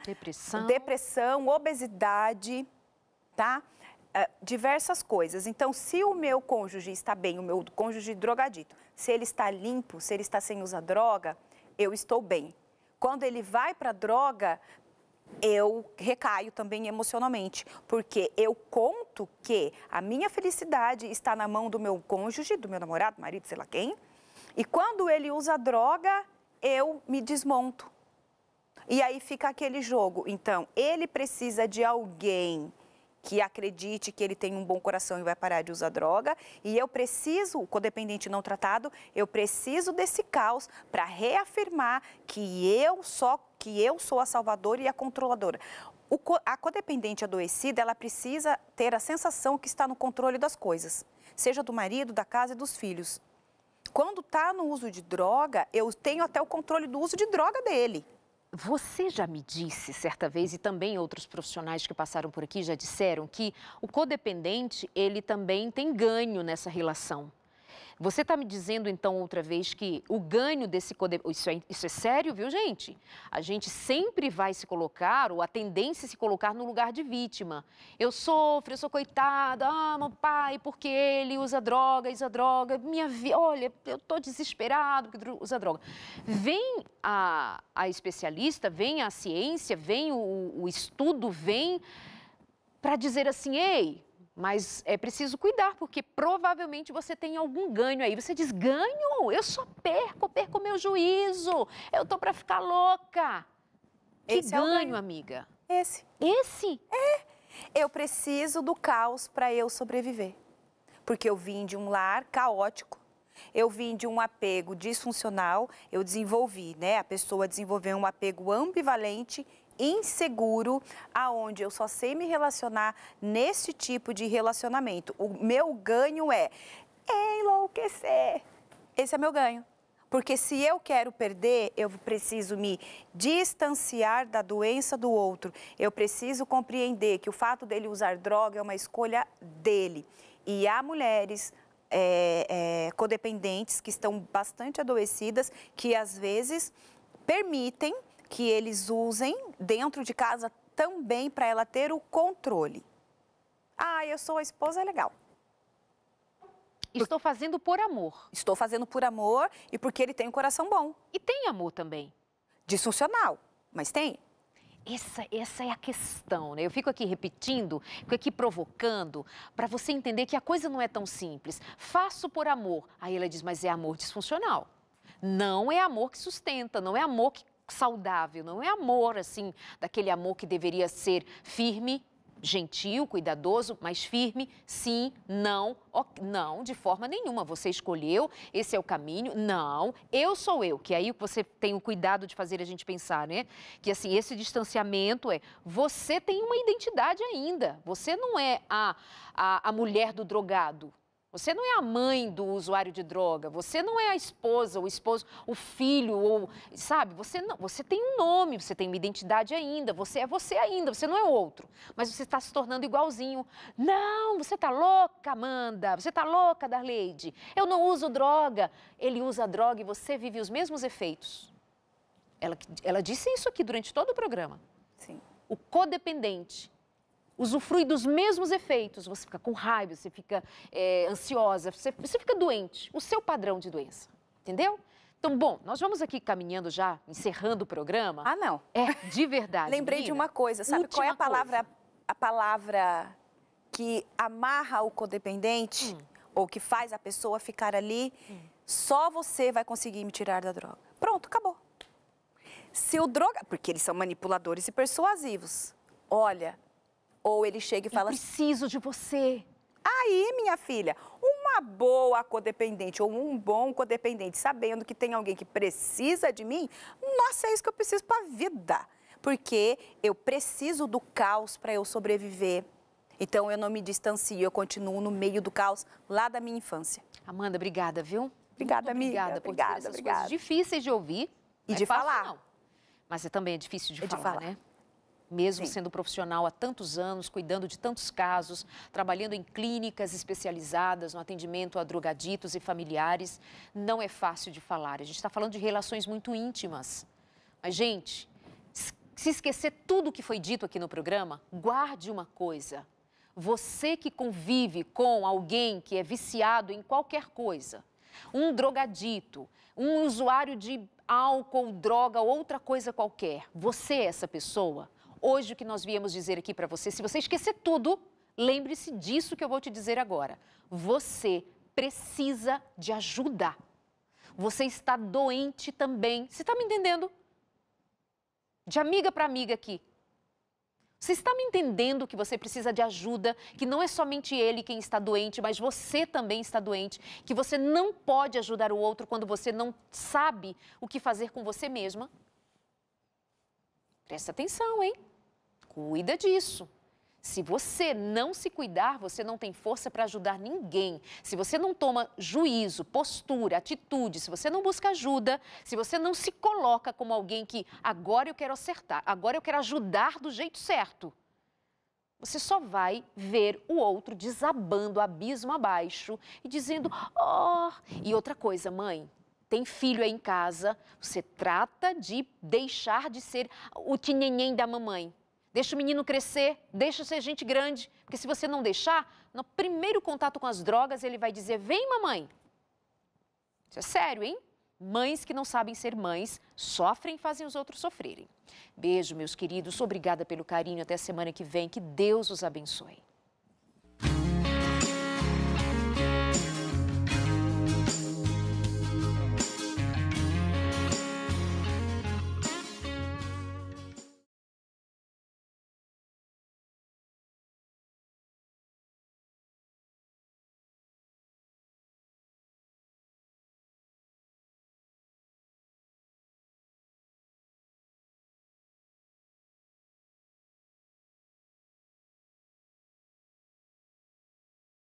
depressão, obesidade, tá? Diversas coisas. Então, se o meu cônjuge está bem, o meu cônjuge drogadito, se ele está limpo, se ele está sem usar droga, eu estou bem. Quando ele vai para a droga, eu recaio também emocionalmente, porque eu conto que a minha felicidade está na mão do meu cônjuge, do meu namorado, marido, sei lá quem, e quando ele usa droga, eu me desmonto. E aí fica aquele jogo. Então, ele precisa de alguém que acredite que ele tem um bom coração e vai parar de usar droga, e eu preciso, o codependente não tratado, eu preciso desse caos para reafirmar que eu sou a salvadora e a controladora. A codependente adoecida, ela precisa ter a sensação que está no controle das coisas, seja do marido, da casa e dos filhos. Quando está no uso de droga, eu tenho até o controle do uso de droga dele. Você já me disse certa vez, e também outros profissionais que passaram por aqui já disseram, que o codependente, ele também tem ganho nessa relação. Você está me dizendo, então, outra vez, que o ganho desse codependente... Isso é sério, viu, gente? A gente sempre vai se colocar, ou a tendência é se colocar no lugar de vítima. Eu sofro, eu sou coitada, meu pai, porque ele usa droga, minha vida, olha, eu estou desesperado porque usa droga. Vem a especialista, vem a ciência, vem o estudo, vem para dizer assim, ei... Mas é preciso cuidar, porque provavelmente você tem algum ganho aí. Você diz, ganho? Eu só perco o meu juízo. Eu tô para ficar louca. Que ganho, amiga? Esse. Esse? Eu preciso do caos para eu sobreviver. Porque eu vim de um lar caótico, eu vim de um apego disfuncional, eu desenvolvi, né? A pessoa desenvolveu um apego ambivalente, inseguro, aonde eu só sei me relacionar nesse tipo de relacionamento. O meu ganho é enlouquecer. Esse é meu ganho. Porque se eu quero perder, eu preciso me distanciar da doença do outro. Eu preciso compreender que o fato dele usar droga é uma escolha dele. E há mulheres codependentes que estão bastante adoecidas, que às vezes permitem que eles usem dentro de casa também para ela ter o controle. Ah, eu sou a esposa, legal. Estou fazendo por amor. Estou fazendo por amor e porque ele tem um coração bom. E tem amor também. Disfuncional, mas tem. Essa é a questão, né? Eu fico aqui repetindo, fico aqui provocando, para você entender que a coisa não é tão simples. Faço por amor. Aí ela diz, mas é amor disfuncional. Não é amor que sustenta, não é amor saudável, não é amor, assim, daquele amor que deveria ser firme, gentil, cuidadoso, mas firme, sim, não, não, de forma nenhuma. Você escolheu, esse é o caminho, não, eu sou eu, que aí você tem o cuidado de fazer a gente pensar, né? Que assim, esse distanciamento você tem uma identidade ainda, você não é a mulher do drogado. Você não é a mãe do usuário de droga, você não é a esposa, o esposo, o filho, ou, sabe? Você tem um nome, você tem uma identidade ainda, você é você ainda, você não é outro. Mas você está se tornando igualzinho. Não, você está louca, Amanda, você está louca, Darleide. Eu não uso droga. Ele usa droga e você vive os mesmos efeitos. Ela disse isso aqui durante todo o programa. Sim. O codependente usufrui dos mesmos efeitos. Você fica com raiva, você fica ansiosa, você fica doente. O seu padrão de doença, entendeu? Então, bom, nós vamos aqui caminhando já, encerrando o programa. Ah, não. De verdade. Lembrei menina, de uma coisa, sabe qual é a palavra, coisa. a palavra que amarra o codependente ou que faz a pessoa ficar ali? Só você vai conseguir me tirar da droga. Pronto, acabou. Se o droga... Porque eles são manipuladores e persuasivos. Olha... Ou ele chega e fala assim... Eu preciso de você. Aí, minha filha, uma boa codependente ou um bom codependente, sabendo que tem alguém que precisa de mim, nossa, é isso que eu preciso para a vida. Porque eu preciso do caos para eu sobreviver. Então, eu não me distancio, eu continuo no meio do caos lá da minha infância. Amanda, obrigada, viu? Obrigada, amiga. Obrigada por dizer essas coisas difíceis de ouvir. E de falar. Não. Mas também é difícil de falar, né? Mesmo Sim. sendo profissional há tantos anos, cuidando de tantos casos, trabalhando em clínicas especializadas no atendimento a drogaditos e familiares, não é fácil de falar. A gente está falando de relações muito íntimas. Mas, gente, se esquecer tudo o que foi dito aqui no programa, guarde uma coisa. Você que convive com alguém que é viciado em qualquer coisa, um drogadito, um usuário de álcool, droga, outra coisa qualquer, você é essa pessoa. Hoje o que nós viemos dizer aqui para você, se você esquecer tudo, lembre-se disso que eu vou te dizer agora. Você precisa de ajuda. Você está doente também. Você está me entendendo? De amiga para amiga aqui. Você está me entendendo que você precisa de ajuda, que não é somente ele quem está doente, mas você também está doente, que você não pode ajudar o outro quando você não sabe o que fazer com você mesma? Presta atenção, hein? Cuida disso. Se você não se cuidar, você não tem força para ajudar ninguém. Se você não toma juízo, postura, atitude, se você não busca ajuda, se você não se coloca como alguém que agora eu quero acertar, agora eu quero ajudar do jeito certo, você só vai ver o outro desabando abismo abaixo e dizendo, oh... E outra coisa, mãe, tem filho aí em casa, você trata de deixar de ser o tinhenhen da mamãe. Deixa o menino crescer, deixa ser gente grande, porque se você não deixar, no primeiro contato com as drogas, ele vai dizer, vem mamãe. Isso é sério, hein? Mães que não sabem ser mães, sofrem e fazem os outros sofrerem. Beijo, meus queridos, obrigada pelo carinho, até a semana que vem, que Deus os abençoe.